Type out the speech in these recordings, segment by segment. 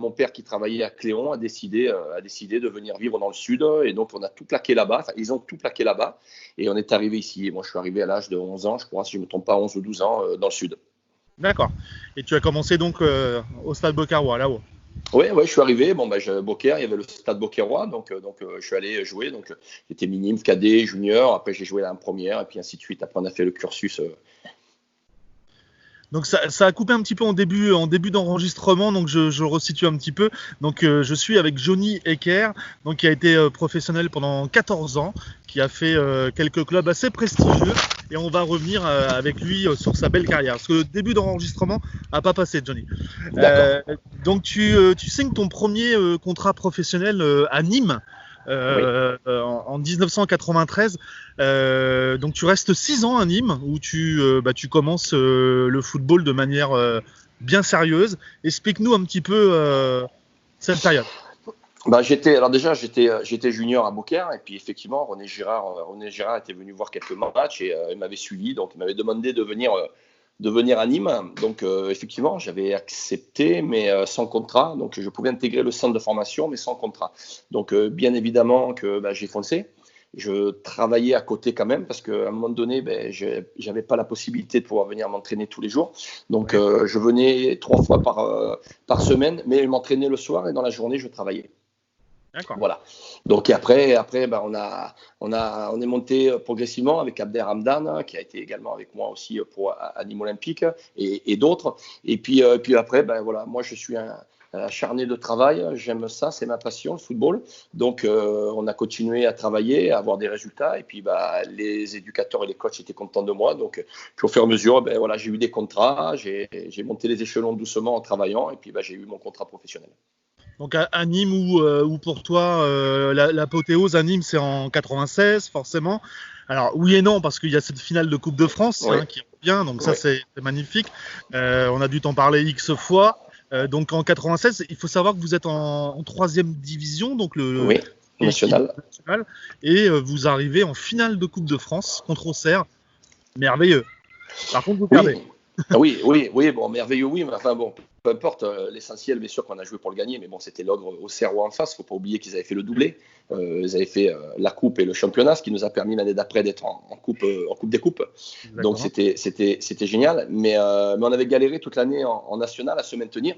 mon père qui travaillait à Cléon a décidé de venir vivre dans le sud. Et donc, on a tout plaqué là-bas. Enfin, ils ont tout plaqué là-bas. Et on est arrivé ici. Et moi, je suis arrivé à l'âge de 11 ans, je crois, si je ne me trompe pas, 11 ou 12 ans, dans le sud. D'accord. Et tu as commencé donc au Stade Beaucarois, là-haut. Oui, je suis arrivé. Bon, Beaucaire, il y avait le stade Beaucairois, donc je suis allé jouer. Donc, j'étais minime, cadet, junior. Après, j'ai joué en première, et puis ainsi de suite. Après, on a fait le cursus. Donc ça a coupé un petit peu en début d'enregistrement, donc je resitue un petit peu. Donc je suis avec Johnny Hecker, donc qui a été professionnel pendant 14 ans, qui a fait quelques clubs assez prestigieux, et on va revenir avec lui sur sa belle carrière. Parce que le début d'enregistrement n'a pas passé, Johnny. Donc tu signes ton premier contrat professionnel à Nîmes. En 1993, donc tu restes 6 ans à Nîmes où tu commences le football de manière bien sérieuse. Explique-nous un petit peu cette période. J'étais junior à Beaucaire, et puis effectivement René Girard était venu voir quelques matchs, et il m'avait suivi, donc il m'avait demandé de venir à Nîmes. Donc effectivement, j'avais accepté, mais sans contrat. Donc je pouvais intégrer le centre de formation, mais sans contrat. Donc bien évidemment que j'ai foncé. Je travaillais à côté quand même, parce qu'à un moment donné, je n'avais pas la possibilité de pouvoir venir m'entraîner tous les jours. Donc je venais 3 fois par semaine, mais je m'entraînais le soir, et dans la journée, je travaillais. D'accord. Voilà. Donc après on est monté progressivement avec Abder Hamdan, qui a été également avec moi aussi à Nîmes Olympique, et d'autres. Et puis après, moi je suis un acharné de travail, j'aime ça, c'est ma passion, le football. Donc on a continué à travailler, à avoir des résultats, et puis les éducateurs et les coachs étaient contents de moi. Donc puis au fur et à mesure, j'ai eu des contrats, j'ai monté les échelons doucement en travaillant, et puis j'ai eu mon contrat professionnel. Donc à Nîmes, où pour toi l'apothéose à Nîmes, c'est en 96 forcément. Alors oui et non, parce qu'il y a cette finale de Coupe de France qui revient, donc ça c'est magnifique. On a dû t'en parler X fois. Donc en 96, il faut savoir que vous êtes en 3e division, donc le national. Et vous arrivez en finale de Coupe de France contre Auxerre. Merveilleux. Par contre, vous perdez. Oui, bon, merveilleux, oui, mais enfin bon, peu importe, l'essentiel, bien sûr qu'on a joué pour le gagner, mais bon, c'était l'ogre Auxerrois en face. Il ne faut pas oublier qu'ils avaient fait le doublé. Ils avaient fait la coupe et le championnat, ce qui nous a permis l'année d'après d'être en coupe des coupes. Exactement. Donc c'était génial, mais on avait galéré toute l'année en national à se maintenir.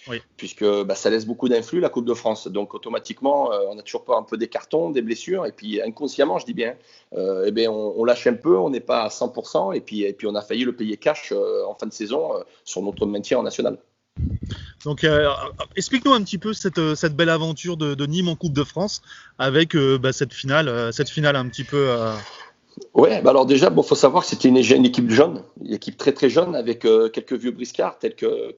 Oui. Puisque ça laisse beaucoup d'influx, la Coupe de France. Donc automatiquement, on a toujours peur un peu des cartons, des blessures, et puis inconsciemment, je dis bien, on lâche un peu, on n'est pas à 100%, et puis on a failli le payer cash en fin de saison sur notre maintien en national. Donc explique-nous un petit peu cette belle aventure de Nîmes en Coupe de France avec cette finale un petit peu. Oui, alors déjà, faut savoir que c'était une équipe jeune, une équipe très très jeune, avec quelques vieux briscards tels que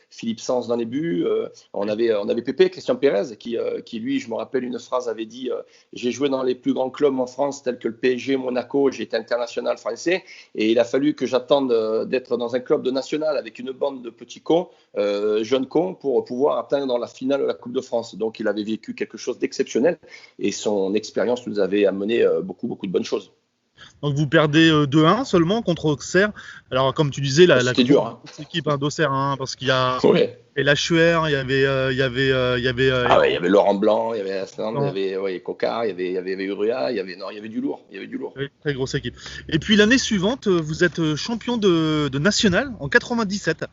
Philippe Sens dans les buts. On avait Pépé, Christian Pérez, qui lui, je me rappelle une phrase, avait dit j'ai joué dans les plus grands clubs en France tels que le PSG, Monaco, j'ai été international français, et il a fallu que j'attende d'être dans un club de national avec une bande de petits cons, jeunes cons, pour pouvoir atteindre la finale de la Coupe de France. Donc il avait vécu quelque chose d'exceptionnel, et son expérience nous avait amené beaucoup de bonnes choses. Donc vous perdez 2-1 seulement contre Auxerre. Alors comme tu disais, la dur, équipe d'Auxerre, parce qu'il y a et la Chuer, il y avait Laurent Blanc, il y avait Aslan, il y avait Cocard, il y avait Urua, il y avait du lourd, Très grosse équipe. Et puis l'année suivante, vous êtes champion de national en 97.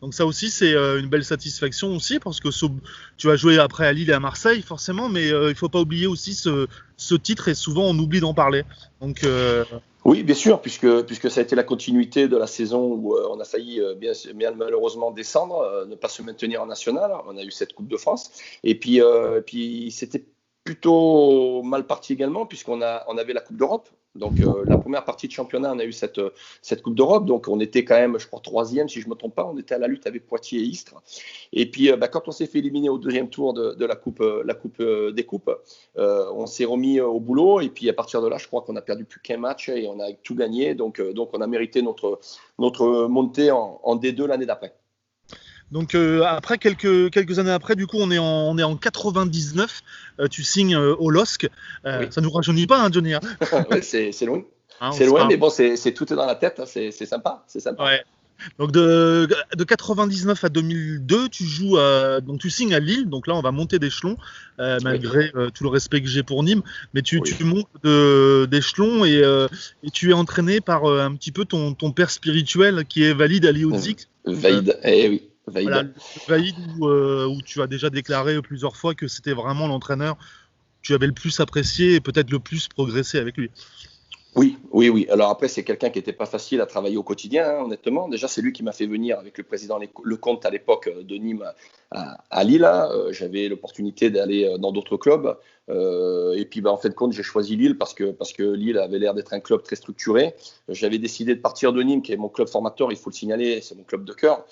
Donc ça aussi, c'est une belle satisfaction aussi, parce que tu vas jouer après à Lille et à Marseille, forcément, mais il ne faut pas oublier aussi ce titre, et souvent on oublie d'en parler. Donc, oui, bien sûr, puisque ça a été la continuité de la saison où on a failli bien malheureusement descendre, ne pas se maintenir en national. On a eu cette Coupe de France, et puis c'était plutôt mal parti également, puisqu'on avait la Coupe d'Europe. Donc la première partie de championnat, on a eu cette Coupe d'Europe, donc on était quand même, je crois, 3e, si je ne me trompe pas, on était à la lutte avec Poitiers et Istres. Et puis quand on s'est fait éliminer au 2e tour de la Coupe des Coupes, on s'est remis au boulot, et puis à partir de là, je crois qu'on n'a perdu plus qu'un match et on a tout gagné, donc on a mérité notre montée en D2 l'année d'après. Donc après quelques années après, du coup, on est en 99. Tu signes au LOSC. Oui. Ça nous rajeunit pas, hein, Johnny. Ouais, c'est loin. C'est loin, mais bon, c'est tout est dans la tête. Hein, c'est sympa. Ouais. Donc de 99 à 2002, tu joues donc tu signes à Lille. Donc là, on va monter d'échelon, Oui, malgré tout le respect que j'ai pour Nîmes. Mais tu oui. montes d'échelon et tu es entraîné par un petit peu ton père spirituel qui est Walid Alihoudzik. Vaïd, eh oui, Voilà, Vaïd. le Walid où tu as déjà déclaré plusieurs fois que c'était vraiment l'entraîneur que tu avais le plus apprécié et peut-être le plus progressé avec lui. Oui, oui, oui. Alors après, c'est quelqu'un qui n'était pas facile à travailler au quotidien, hein, honnêtement. Déjà, c'est lui qui m'a fait venir avec le président Lecomte à l'époque de Nîmes à Lille, hein. J'avais l'opportunité d'aller dans d'autres clubs. Et puis, en fin de compte, j'ai choisi Lille parce que Lille avait l'air d'être un club très structuré. J'avais décidé de partir de Nîmes, qui est mon club formateur, il faut le signaler, c'est mon club de cœur.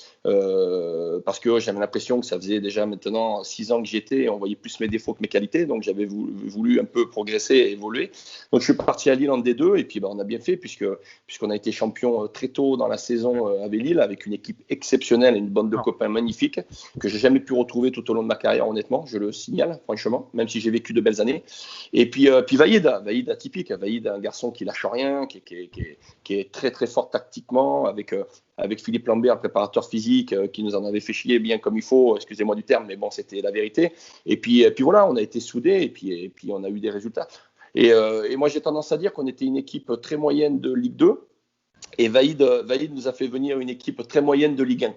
Parce que j'avais l'impression que ça faisait déjà maintenant 6 ans que j'y étais et on voyait plus mes défauts que mes qualités. Donc, j'avais voulu un peu progresser et évoluer. Donc je suis parti à Lille en D2 et puis on a bien fait puisqu'on a été champion très tôt dans la saison avec Lille avec une équipe exceptionnelle et une bande de Non. copains magnifiques que j'ai jamais pu retrouver tout au long de ma carrière honnêtement, je le signale franchement, même si j'ai vécu de belles années. Et puis Vaïd atypique, Vaïd un garçon qui lâche rien, qui est très très fort tactiquement avec Philippe Lambert, préparateur physique, qui nous en avait fait chier bien comme il faut, excusez-moi du terme, mais bon, c'était la vérité. Et puis voilà, on a été soudés et puis on a eu des résultats. Et moi, j'ai tendance à dire qu'on était une équipe très moyenne de Ligue 2 et Vaïd nous a fait venir une équipe très moyenne de Ligue 1.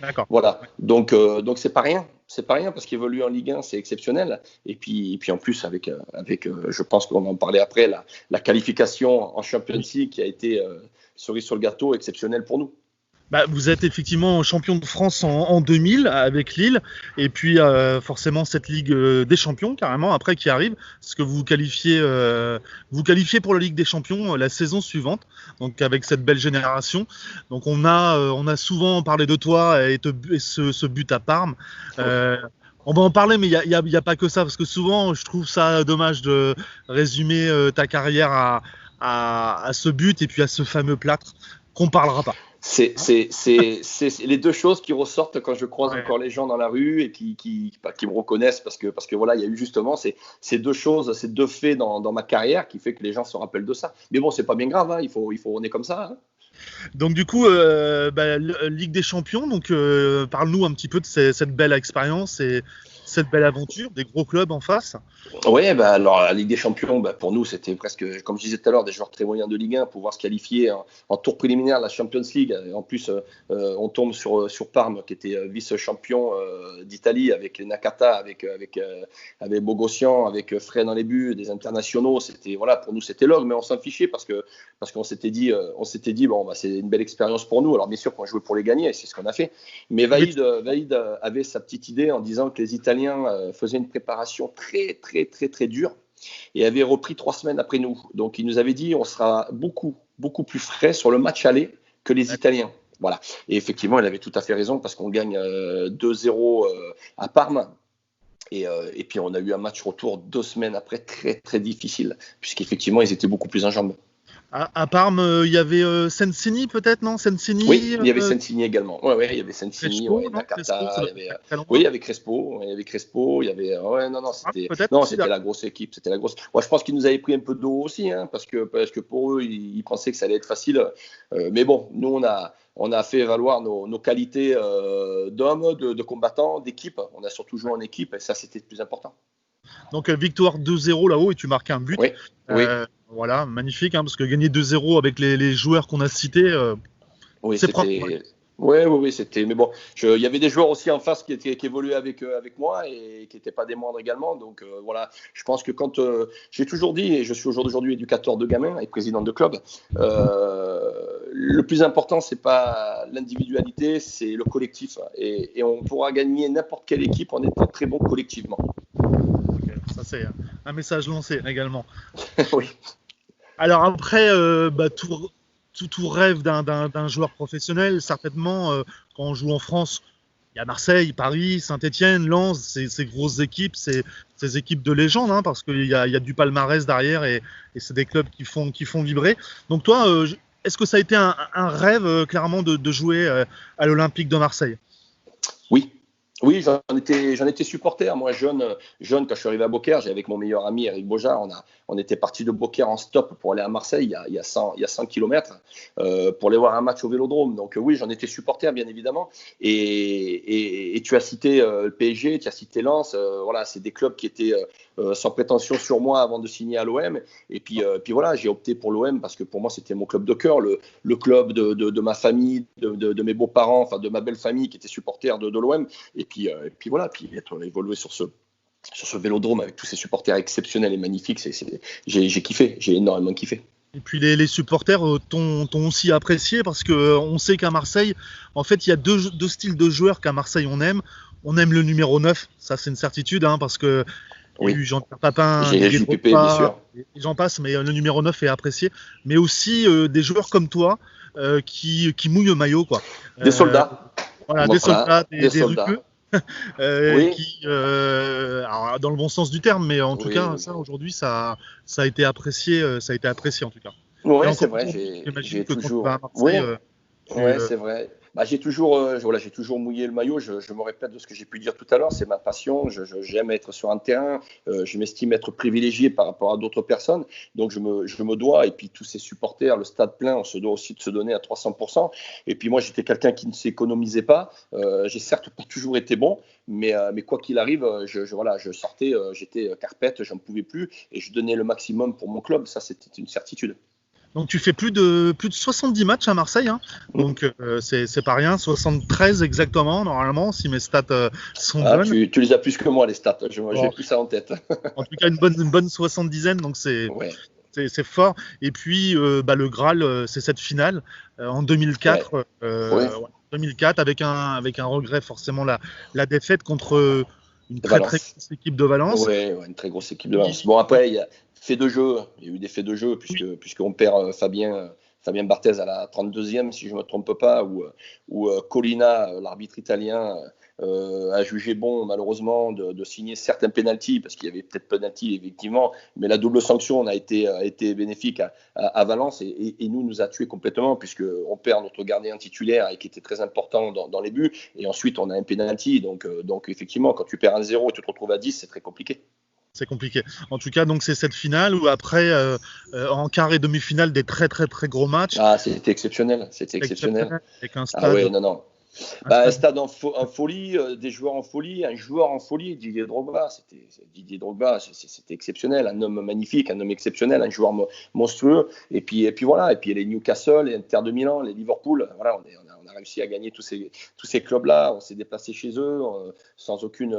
D'accord. Voilà, donc c'est pas rien. C'est pas rien parce qu'évoluer en Ligue 1, c'est exceptionnel. Et puis en plus, avec je pense qu'on va en parler après, la qualification en Champions Oui. League qui a été cerise sur le gâteau, exceptionnelle pour nous. Bah, vous êtes effectivement champion de France en 2000 avec Lille, et puis forcément cette Ligue des Champions carrément après qui arrive, parce que vous qualifiez pour la Ligue des Champions la saison suivante, donc avec cette belle génération. Donc on a souvent parlé de toi et ce but à Parme. Oui. Euh, on va en parler, mais il y a pas que ça, parce que souvent je trouve ça dommage de résumer ta carrière à ce but et puis à ce fameux plâtre qu'on parlera pas. C'est les deux choses qui ressortent quand je croise Ouais. encore les gens dans la rue et qui me reconnaissent parce que voilà, il y a eu justement ces deux choses, ces deux faits dans ma carrière qui fait que les gens se rappellent de ça. Mais bon, c'est pas bien grave, hein, on est comme ça, hein. Donc du coup, Ligue des Champions, donc parle-nous un petit peu de cette belle expérience et cette belle aventure, des gros clubs en face. Oui, bah, alors la Ligue des Champions, bah, pour nous, c'était presque, comme je disais tout à l'heure, des joueurs très moyens de Ligue 1 pouvoir se qualifier en tour préliminaire de la Champions League. Et en plus, on tombe sur Parme, qui était vice-champion d'Italie, avec les Nakata, avec Bogossian, avec Frey dans les buts, des internationaux. C'était, voilà, pour nous, c'était l'orgue, mais on s'en fichait parce qu'on s'était dit bon, bah, c'est une belle expérience pour nous. Alors bien sûr qu'on jouait pour les gagner, et c'est ce qu'on a fait. Mais Mais Vaïd avait sa petite idée en disant que les Italiens faisaient une préparation très, très, très, très dure et avaient repris 3 semaines après nous. Donc, il nous avait dit on sera beaucoup, beaucoup plus frais sur le match aller que les Italiens. Voilà. Et effectivement, il avait tout à fait raison parce qu'on gagne 2-0 à Parme. Et puis, on a eu un match retour 2 semaines après très, très difficile puisqu'effectivement, ils étaient beaucoup plus en jambes. à Parme, il y avait Sensini peut-être, non? Oui, Sensini, il y avait Sensini également. Ouais, il y avait Sensini, Crespo, ouais, non? Crespo, ça Nakata, il doit y être avait, pas très oui, loin. il y avait Crespo, ouais, non, non, Ah, c'était, peut-être non, aussi, c'était la d'accord. grosse équipe, c'était la grosse. Moi, je pense qu'ils nous avaient pris un peu de dos aussi, hein, parce que pour eux, ils pensaient que ça allait être facile. Mais bon, nous, on a fait valoir nos qualités d'hommes, de combattants, d'équipe. On a surtout joué en équipe, et ça, c'était le plus important. Donc victoire 2-0 là-haut et tu marques un but. Oui, oui, Voilà, magnifique, hein, parce que gagner 2-0 avec les joueurs qu'on a cités, oui, c'est propre. c'était. Oui, oui, oui, c'était. Mais bon, il y avait des joueurs aussi en face qui évoluaient avec moi et qui n'étaient pas des moindres également. Donc voilà, je pense que quand j'ai toujours dit, et je suis aujourd'hui éducateur de gamins et président de club, le plus important, c'est pas l'individualité, c'est le collectif. Et on pourra gagner n'importe quelle équipe en étant très bon collectivement. Ok, ça c'est un message lancé également. Oui, Alors après, tout rêve d'un joueur professionnel, certainement, quand on joue en France, il y a Marseille, Paris, Saint-Etienne, Lens, ces grosses équipes, ces équipes de légende, hein, parce qu'il y a du palmarès derrière et c'est des clubs qui font vibrer. Donc toi, est-ce que ça a été un rêve clairement de jouer à l'Olympique de Marseille? oui. Oui, j'en étais supporter. Moi, jeune, quand je suis arrivé à Beaucaire, j'étais avec mon meilleur ami Eric Beaujard. On était parti de Beaucaire en stop pour aller à Marseille il y a 100 km pour aller voir un match au Vélodrome. Donc oui, j'en étais supporter, bien évidemment. Et tu as cité le PSG, tu as cité Lens. Voilà, c'est des clubs qui étaient sans prétention sur moi avant de signer à l'OM. Et puis voilà, j'ai opté pour l'OM parce que pour moi, c'était mon club de cœur, le club de ma famille, de mes beaux-parents, enfin de ma belle famille qui était supporter de l'OM. Et puis voilà, puis être évolué sur ce vélodrome avec tous ces supporters exceptionnels et magnifiques, j'ai kiffé, j'ai énormément kiffé. Et puis les supporters t'ont aussi apprécié parce que on sait qu'à Marseille, en fait, il y a deux styles de joueurs qu'à Marseille on aime. On aime le numéro 9, ça c'est une certitude, hein, parce que il y a Oui, eu Jean-Pierre Papin, j'ai Didier JPP, bien Drogba, sûr. et j'en passe, mais le numéro 9 est apprécié. Mais aussi des joueurs comme toi qui mouillent le maillot, quoi. Des Euh, soldats, voilà, des voilà, soldats, des des rugueux, soldats. Oui, alors, dans le bon sens du terme, mais en tout oui, cas, oui. ça aujourd'hui, ça a été apprécié, ça a été apprécié en tout cas. Et Oui, c'est encore vrai, aujourd'hui, j'imagine j'ai que quand tu vas à toujours. Oui, Marseille, tu, ouais, c'est vrai. Bah, j'ai toujours mouillé le maillot. Je me répète de ce que j'ai pu dire tout à l'heure. C'est ma passion. J'aime être sur un terrain. Je m'estime être privilégié par rapport à d'autres personnes. Donc, je me dois. Et puis, tous ces supporters, le stade plein, on se doit aussi de se donner à 300%. Et puis, moi, j'étais quelqu'un qui ne s'économisait pas. J'ai certes pas toujours été bon, mais quoi qu'il arrive, voilà, je sortais, j'étais carpette, j'en pouvais plus. Et je donnais le maximum pour mon club. Ça, c'était une certitude. donc tu fais plus de 70 matchs à Marseille, hein. Donc c'est pas rien, 73 exactement normalement si mes stats sont Ah, bonnes. tu les as plus que moi, les stats. J'ai Bon, plus ça en tête. en tout cas une bonne 70aine, donc Ouais, c'est fort. Et puis le Graal, c'est cette finale en ouais, 2004, ouais. 2004 avec un regret forcément la défaite contre une très très Valence. grosse équipe de Valence. Ouais, ouais, une très grosse équipe de Valence. Bon, Qui- après, il y a fait de jeu. Il y a eu des faits de jeu, oui, puisqu'on perd Fabien Barthez à la 32e, si je ne me trompe pas, où Colina, l'arbitre italien, a jugé bon, malheureusement, de signer certains pénaltys, parce qu'il y avait peut-être pénalty, effectivement, mais la double sanction a été bénéfique à Valence et nous a tués complètement, puisqu'on perd notre gardien titulaire et qui était très important dans les buts, et ensuite on a un pénalty. Donc, effectivement, quand tu perds 1-0 et tu te retrouves à 10, c'est très compliqué. c'est compliqué. En tout cas, donc c'est cette finale où après, en quart et demi-finale, des très très très gros matchs, Ah, c'était exceptionnel, c'était exceptionnel. exceptionnels, avec un Ah ouais, stade, non, non. un Bah, un stade. stade en folie, des joueurs en folie, un joueur en folie, Didier Drogba, c'était exceptionnel, un homme magnifique, un homme exceptionnel, un joueur monstrueux. Et puis voilà, et puis les Newcastle, les Inter de Milan, les Liverpool, voilà, on a réussi à gagner tous ces clubs-là. On s'est déplacé chez eux sans aucune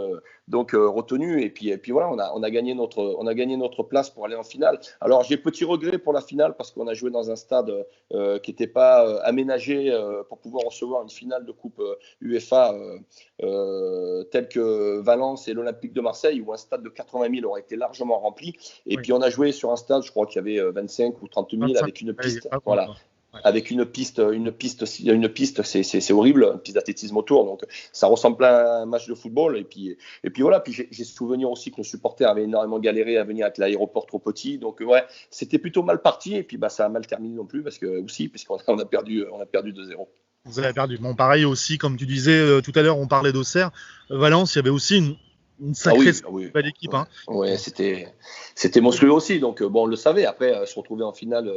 retenue. Et puis voilà, on a gagné notre place pour aller en finale. Alors j'ai petit regret pour la finale parce qu'on a joué dans un stade qui n'était pas aménagé pour pouvoir recevoir une finale de Coupe UEFA telle que Valence et l'Olympique de Marseille, où un stade de 80 000 aurait été largement rempli. Et Oui, puis on a joué sur un stade, je crois qu'il y avait 25 ou 30 000 25. avec une Il n'y a piste. pas grand Voilà. chose. Ouais. Avec une piste, c'est horrible, une piste d'athlétisme autour. Donc ça ressemble à un match de football. Et puis voilà. Puis j'ai souvenir aussi que nos supporters avaient énormément galéré à venir avec l'aéroport trop petit. Donc ouais, c'était plutôt mal parti. Et puis bah ça a mal terminé non plus puisqu'on a perdu 2-0. Vous avez perdu. Bon, pareil aussi, comme tu disais tout à l'heure, on parlait d'Auxerre. Valence, il y avait aussi une Ah sacrée oui, ah oui. belle équipe, Ouais, hein. ouais, c'était monstrueux aussi. Donc bon, on le savait. Après, se retrouver en finale,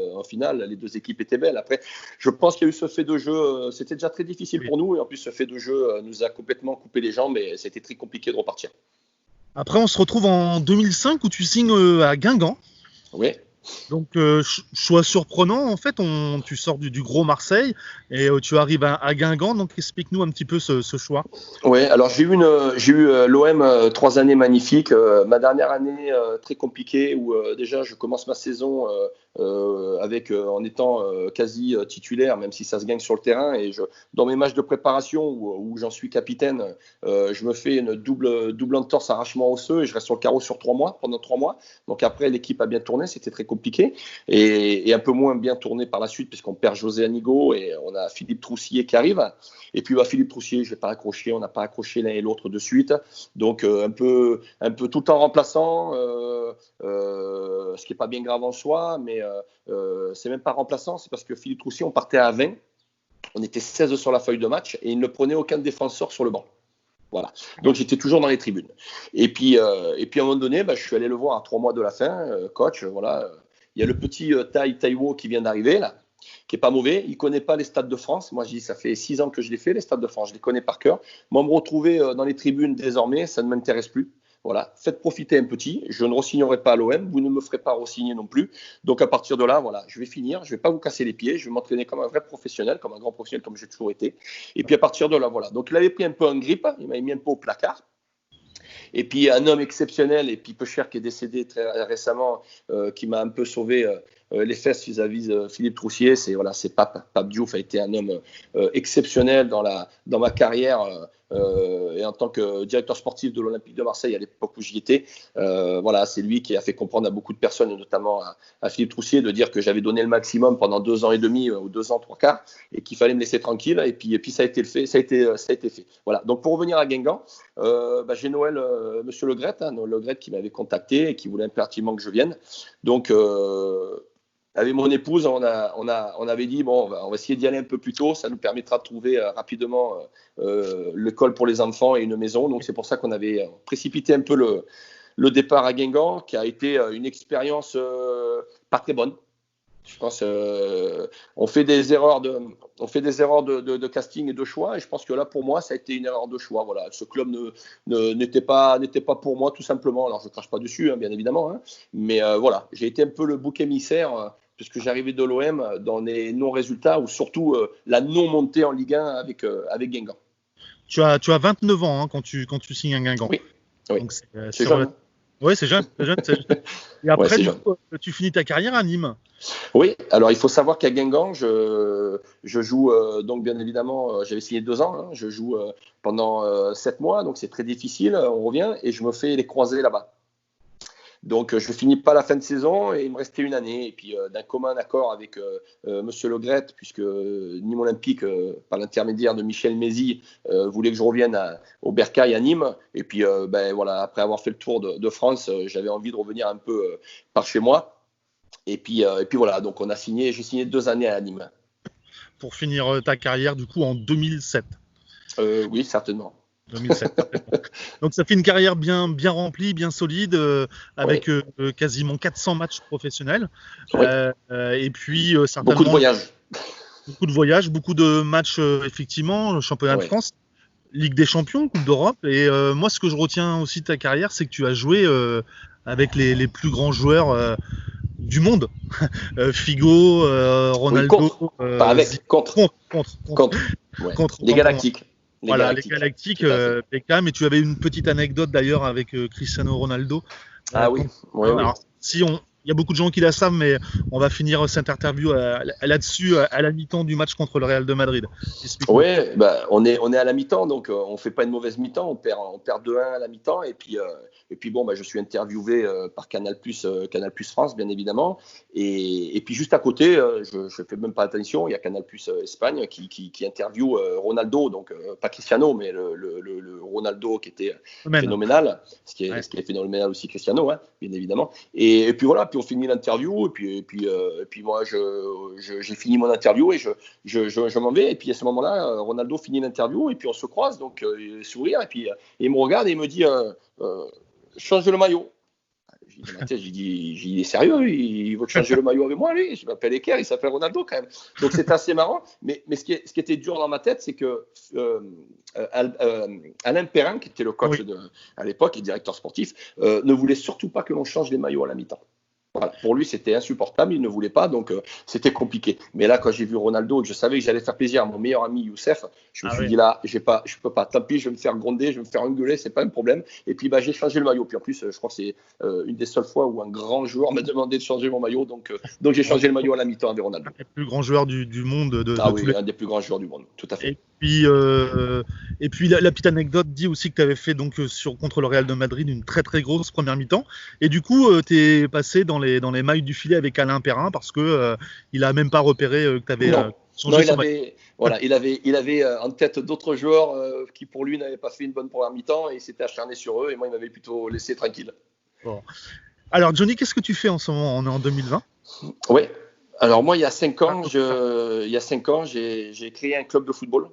les deux équipes étaient belles. Après, je pense qu'il y a eu ce fait de jeu. C'était déjà très difficile Oui. pour nous, et en plus, ce fait de jeu nous a complètement coupé les jambes, et c'était très compliqué de repartir. Après, on se retrouve en 2005 où tu signes à Guingamp. Oui. Donc, choix surprenant, en fait, tu sors du gros Marseille et tu arrives à Guingamp. Donc, explique-nous un petit peu ce choix. Ouais, alors j'ai eu l'OM 3 années magnifiques. Ma dernière année très compliquée où déjà je commence ma saison en étant quasi titulaire, même si ça se gagne sur le terrain. Et dans mes matchs de préparation où j'en suis capitaine, je me fais une double entorse arrachement osseux et je reste sur le carreau pendant 3 mois. Donc après l'équipe a bien tourné, c'était très compliqué et un peu moins bien tourné par la suite puisqu'on perd José Anigo et on a Philippe Troussier qui arrive. Et puis Philippe Troussier, je n'ai pas accroché, on n'a pas accroché l'un et l'autre de suite. Donc un peu tout le temps remplaçant, ce qui n'est pas bien grave en soi, mais c'est même pas remplaçant, c'est parce que Philippe Troussier, on partait à 20, on était 16 sur la feuille de match et il ne prenait aucun défenseur sur le banc. Voilà. Donc j'étais toujours dans les tribunes. Et puis à un moment donné, je suis allé le voir à 3 mois de la fin, coach. Voilà, il y a le petit Taiwo qui vient d'arriver là, qui est pas mauvais. Il connaît pas les stades de France. Moi, je dis, ça fait 6 ans que je les fais, les stades de France. Je les connais par cœur. Moi, me retrouver dans les tribunes désormais, ça ne m'intéresse plus. Voilà, faites profiter un petit. Je ne re-signerai pas à l'OM. Vous ne me ferez pas re-signer non plus. Donc à partir de là, voilà, je vais finir. Je vais pas vous casser les pieds. Je vais m'entraîner comme un vrai professionnel, comme un grand professionnel, comme j'ai toujours été. Et puis à partir de là, voilà. Donc il avait pris un peu en grippe. Il m'avait mis un peu au placard. Et puis un homme exceptionnel et puis peu cher qui est décédé très récemment, qui m'a un peu sauvé les fesses vis-à-vis de Philippe Troussier, c'est Pape Diouf a été un homme exceptionnel dans ma carrière et en tant que directeur sportif de l'Olympique de Marseille à l'époque où j'y étais. Voilà, c'est lui qui a fait comprendre à beaucoup de personnes, et notamment à Philippe Troussier, de dire que j'avais donné le maximum pendant 2 ans et demi ou 2 ans, 3 quarts, et qu'il fallait me laisser tranquille. Et puis ça a été fait, ça a été fait. Voilà. Donc pour revenir à Guingamp, j'ai Noël, Monsieur Le Gret, Le Gret qui m'avait contacté et qui voulait impérativement que je vienne. Donc avec mon épouse, on avait dit bon, on va essayer d'y aller un peu plus tôt. Ça nous permettra de trouver rapidement l'école pour les enfants et une maison. Donc c'est pour ça qu'on avait précipité un peu le départ à Guingamp, qui a été une expérience pas très bonne. Je pense on fait des erreurs de casting et de choix, et je pense que là pour moi ça a été une erreur de choix. Voilà, ce club n'était pas pour moi tout simplement. Alors je crache pas dessus, bien évidemment, mais voilà, j'ai été un peu le bouc émissaire puisque j'arrivais de l'OM dans les non-résultats ou surtout la non-montée en Ligue 1 avec Guingamp. Tu as 29 ans quand tu signes à Guingamp. Oui. Donc c'est jeune. Oui, c'est jeune. Et après, tu finis ta carrière à Nîmes. Oui, alors il faut savoir qu'à Guingamp, je joue, donc bien évidemment, j'avais signé 2 ans, je joue pendant 7 mois, donc c'est très difficile, on revient, et je me fais les croisés là-bas. Donc je ne finis pas la fin de saison et il me restait 1 année. Et puis d'un commun accord avec Monsieur Le Gret, puisque Nîmes Olympique, par l'intermédiaire de Michel Mézy, voulait que je revienne au Bercail à Nîmes. Et puis voilà, après avoir fait le tour de France, j'avais envie de revenir un peu par chez moi. Et puis voilà, donc j'ai signé 2 années à Nîmes. Pour finir ta carrière du coup en 2007. Oui, certainement. 2007. Donc ça fait une carrière bien remplie, bien solide, avec quasiment 400 matchs professionnels. Oui. Et puis certainement beaucoup de voyages. Beaucoup de matchs effectivement, championnat de France, Ligue des Champions, Coupe d'Europe. Et moi, ce que je retiens aussi de ta carrière, c'est que tu as joué avec les plus grands joueurs du monde. Figo, Ronaldo. Contre. Les Galactiques. Les Galactiques, Beckham. Et tu avais une petite anecdote d'ailleurs avec Cristiano Ronaldo. Oui. Alors, il y a beaucoup de gens qui la savent, mais on va finir cette interview là-dessus à la mi-temps du match contre le Real de Madrid. Oui, on est à la mi-temps, donc on fait pas une mauvaise mi-temps, on perd 2-1 à la mi-temps, et puis bon, je suis interviewé par Canal+ France, bien évidemment, et puis juste à côté, je fais même pas attention, il y a Canal+ Espagne qui interviewe Ronaldo, donc pas Cristiano, mais le Ronaldo qui était phénoménal, ce qui est phénoménal aussi Cristiano, bien évidemment, et puis voilà. Puis on finit l'interview, et puis moi j'ai fini mon interview et je m'en vais. Et puis à ce moment-là, Ronaldo finit l'interview et puis on se croise, donc sourire, et puis il me regarde et il me dit change le maillot. J'ai dit il est sérieux, il veut changer le maillot avec moi, lui. Je m'appelle Eker, il s'appelle Ronaldo quand même. Donc c'est assez marrant. Mais ce qui était dur dans ma tête, c'est que Alain Perrin, qui était le coach à l'époque et directeur sportif, ne voulait surtout pas que l'on change les maillots à la mi-temps. Voilà. Pour lui, c'était insupportable, il ne voulait pas, donc c'était compliqué. Mais là, quand j'ai vu Ronaldo et que je savais que j'allais faire plaisir à mon meilleur ami Youssef, je me suis dit là, je peux pas, tant pis, je vais me faire gronder, je vais me faire engueuler, c'est pas un problème. Et puis j'ai changé le maillot. Puis en plus, je crois que c'est une des seules fois où un grand joueur m'a demandé de changer mon maillot, donc j'ai changé le maillot à la mi-temps avec Ronaldo. Un des plus grands joueurs du monde. Un des plus grands joueurs du monde, tout à fait. Et puis la petite anecdote dit aussi que tu avais fait donc contre le Real de Madrid une très très grosse première mi-temps. Et du coup, tu es passé dans les mailles du filet avec Alain Perrin parce que il a même pas repéré que tu avais changé son maillot. Voilà, il avait en tête d'autres joueurs qui pour lui n'avaient pas fait une bonne première mi-temps et il s'était acharné sur eux et moi il m'avait plutôt laissé tranquille. Bon. Alors Johnny, qu'est-ce que tu fais en ce moment? On est en 2020. Oui. Alors moi il y a 5 ans, j'ai créé un club de football.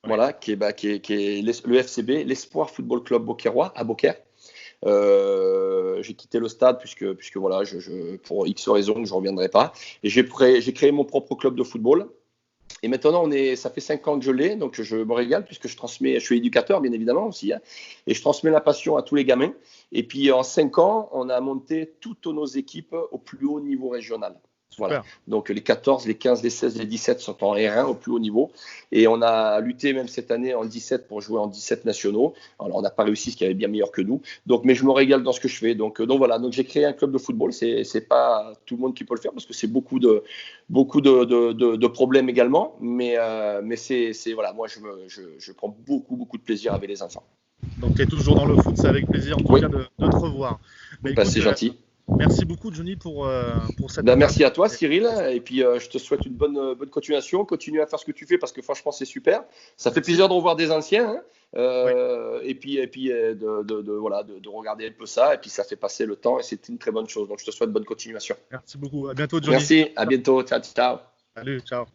Voilà, qui est le FCB, l'Espoir Football Club Beaucairois, à Beaucaire. J'ai quitté le stade puisque voilà, pour X raisons, je ne reviendrai pas. Et j'ai créé mon propre club de football. Et maintenant, ça fait 5 ans que je l'ai, donc je me régale puisque je suis éducateur bien évidemment aussi, hein, et je transmets la passion à tous les gamins. Et puis en 5 ans, on a monté toutes nos équipes au plus haut niveau régional. Voilà. Super. Donc les 14, les 15, les 16, les 17 sont en R1 au plus haut niveau. Et on a lutté même cette année en 17 pour jouer en 17 nationaux. Alors on n'a pas réussi, ce qui avait bien meilleur que nous. Donc, mais je me régale dans ce que je fais. Donc voilà. Donc j'ai créé un club de football. C'est pas tout le monde qui peut le faire parce que c'est beaucoup de problèmes également. Mais voilà. Moi je prends beaucoup de plaisir avec les enfants. Donc tu es toujours dans le foot, c'est avec plaisir en tout Oui. cas de te revoir. Bah, écoute, C'est gentil. Merci beaucoup Johnny pour cette Merci à toi Cyril, et puis je te souhaite une bonne continuation, continue à faire ce que tu fais parce que franchement c'est super, ça fait plaisir de revoir des anciens, hein. Oui. Et puis de regarder un peu ça, et puis ça fait passer le temps et c'est une très bonne chose, donc je te souhaite bonne continuation. Merci beaucoup, à bientôt Johnny. Merci, à bientôt, ciao. Salut, ciao.